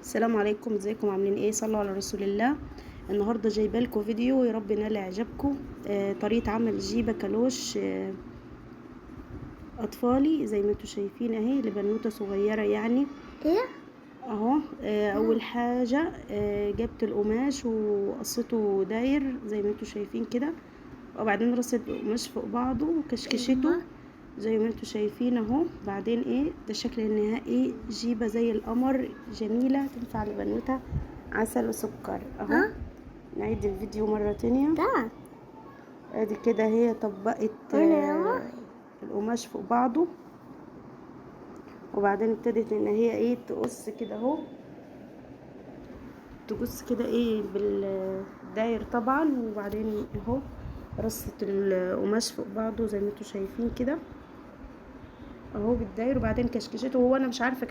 السلام عليكم، ازيكم عاملين ايه؟ صلوا على رسول الله. النهارده جايبه لكم فيديو يا رب ينال اعجابكم. طريقه عمل جيبه كالوش اطفالي زي ما انتم شايفين اهي لبنوته صغيره يعني. ايه اهو. اول حاجه جبت القماش وقصيته داير زي ما انتم شايفين كده، وبعدين رصت القماش فوق بعضه وكشكشته زي ما انتم شايفين اهو. بعدين ايه ده الشكل النهائي، جيبه زي القمر جميله تنفع لبنوته عسل وسكر اهو. نعيد الفيديو مرة تانية. ادي كده هي طبقت القماش فوق بعضه، وبعدين ابتدت ان هي ايه تقص كده اهو، تقص كده ايه بالداير طبعا. وبعدين اهو رصت القماش فوق بعضه زي ما انتوا شايفين كده اهو بالداير، وبعدين كشكشته. هو انا مش عارفه